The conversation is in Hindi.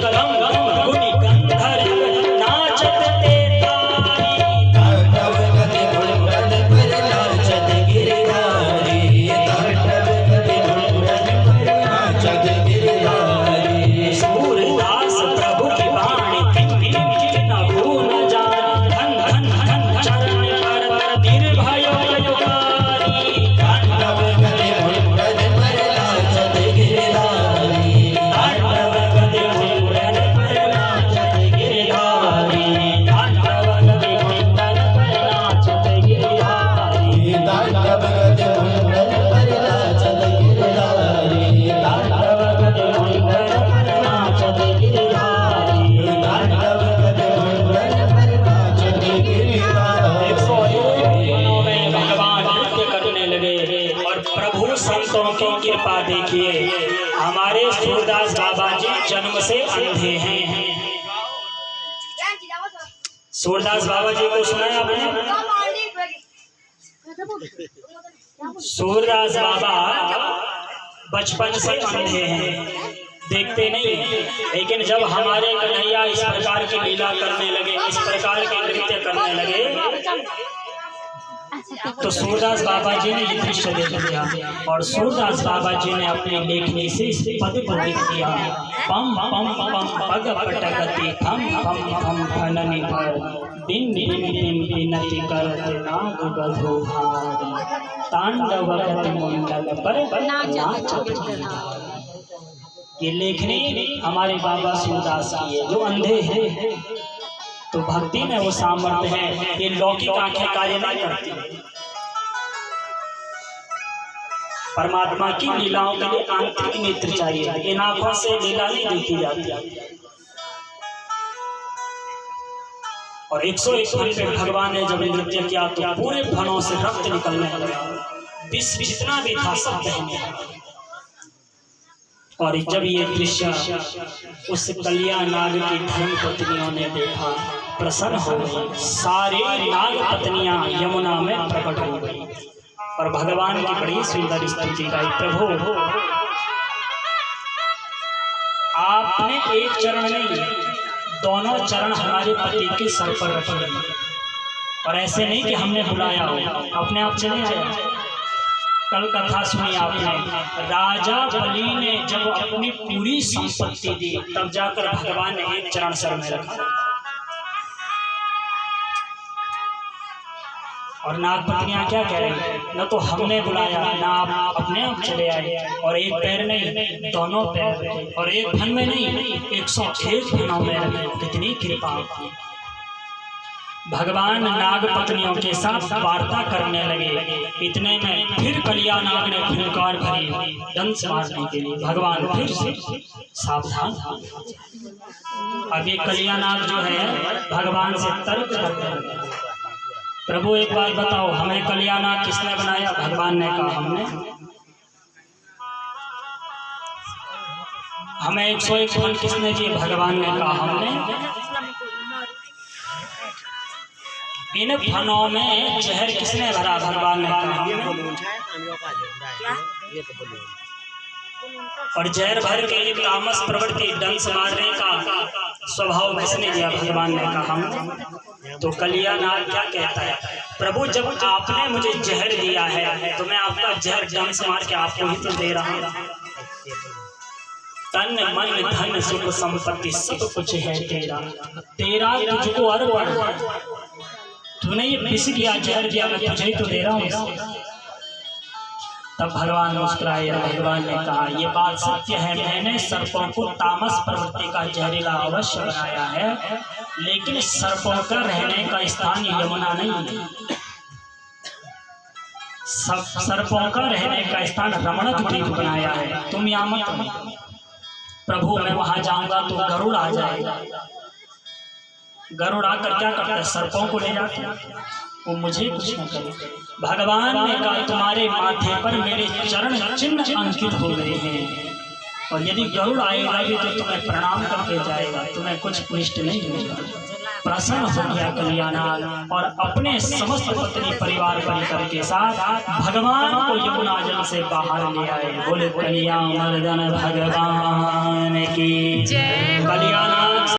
कलम गुनी गंधर नाचत तेरा तांडव गति मुंडन पर नाचत गिरधारी तांडव गति मुंडन पर नाचत गिरधारी सूरदास प्रभु की वाणी कितनी न भूल जान धन धन धन चरण पर निर्भय युगारी तांडव गति मुंडन पर नाचत गिरधारी तांडव गति मुंडन पर नाचत गिरधारी तांडव गति मुंडन पर नाचत गिरधारी तांडव गति मुंडन पर नाचत गिरधारी तांडव गति मुंडन पर नाचत गिरधारी तांडव गति मुंडन पर नाचत गिरधारी 101 दिनों में भगवान नृत्य करने लगे और प्रभु संतों की कृपा देखिए। हमारे सूरदास बाबा जी जन्म से अंधे हैं। सूरदास बाबा जी को सुना है आपने? सूरदास बाबा बचपन से अंधे हैं, देखते नहीं, लेकिन जब हमारे कन्हैया इस प्रकार की लीला करने लगे, इस प्रकार के नृत्य करने लगे, तो सूरदास बाबा जी ने ये दृश्य देख लिया और सूरदास बाबा जी ने अपनी लेखनी से इस पद को लिख दिया। पम पम पम पग पटगति थम थम थम फननि पर दिन दिन दिन विनति करते नाग गधोहारी तांडव गति मुंडन पर नाचत गिरधारी। ये लेखनी हमारे बाबा सूरदास की है, जो अंधे हैं तो भक्ति में वो सामर्थ्य है। ये लौकिक आंखें कार्य नहीं करती, परमात्मा की लीलाओं के लिए आंतरिक नेत्र चाहिए। इन आंखों से लीला नहीं देखी जाती। और 101 फन पे भगवान ने जब नृत्य किया तो पूरे फनों से रक्त निकलने लगा, विष जितना भी था सब बहने लगा। और जब ये दृश्य उस कलिया नाग की धर्म पत्नियों ने देखा, प्रसन्न हो गई। सारी नाग पत्नियां यमुना में प्रकट हो गई और भगवान की बड़ी सुंदर स्तुति गाई। प्रभु आपने एक चरण नहीं, दोनों चरण हमारे पति के सर पर रखे, और ऐसे नहीं कि हमने बुलाया हो, अपने आप चले आए। कल कथा सुनी आपने, राजा बलि ने जब अपनी पूरी संपत्ति दी तब जाकर भगवान ने एक चरण सर में रखा। और नाग पत्नियां क्या कह रही, न तो हमने बुलाया, ना आप अपने आप चले आए। और एक पैर नहीं, दोनों पैर रखे, और एक फन में नहीं, 101 फनों में रखे। कितनी कृपा आपकी। भगवान नाग पत्नियों के साथ वार्ता करने लगे। इतने में फिर कलिया नाग ने फुंकार भरी दंश मारने के लिए। भगवान फिर से सावधान। अब ये कलिया नाग जो है भगवान से तर्क करने लगे, प्रभु एक बात बताओ, हमें कलिया नाग किसने बनाया? भगवान ने कहा हमने। हमें 101 फन किसने दिए? भगवान ने कहा हमने। इन फनों में जहर किसने भरा? भगवान ने कहा। और जहर भर के ये तामस प्रवृत्ति दंश मारने का स्वभाव किसने दिया? भगवान ने कहा। तो कलिया नाग क्या कहता है, प्रभु जब आपने मुझे जहर दिया है तो मैं आपका जहर दंश मार के आपको ही तो दे रहा हूँ। तन मन धन सुख संपत्ति सब कुछ है तेरा, तेरा तुझको अर्पण। तूने ये विष दिया, जहर दिया, मैं तुझे ही तो दे रहा हूँ। तब भगवान मुस्कुराए। भगवान ने कहा, ये बात सत्य है, मैंने सर्पों को तामस प्रवृत्ति का जहरीला अवश्य बनाया है, लेकिन सर्पों का रहने का स्थान यमुना नहीं है। सर्पों का रहने का स्थान रमणक द्वीप बनाया है। तुम यहाँ मत प्रभु, मैं वहां जाऊंगा तो गरुड़ आ जाएगा। गरुड़ आकर क्या करता है? सर्पों को ले जाता है, वो मुझे कुछ न करे। भगवान ने कहा, तुम्हारे माथे पर मेरे चरण चिन्ह अंकित हो गए हैं, और यदि गरुड़ आएगा भी तो तुम्हें प्रणाम करके जाएगा, तुम्हें कुछ अनिष्ट नहीं होगा। प्रसन्न हो गया कल्याणनाथ और अपने समस्त पत्नी परिवार परिकर के साथ भगवान को यमुना जल से बाहर ले आए। बोले कल्याण मर्दन भगवान की जय। कल्याण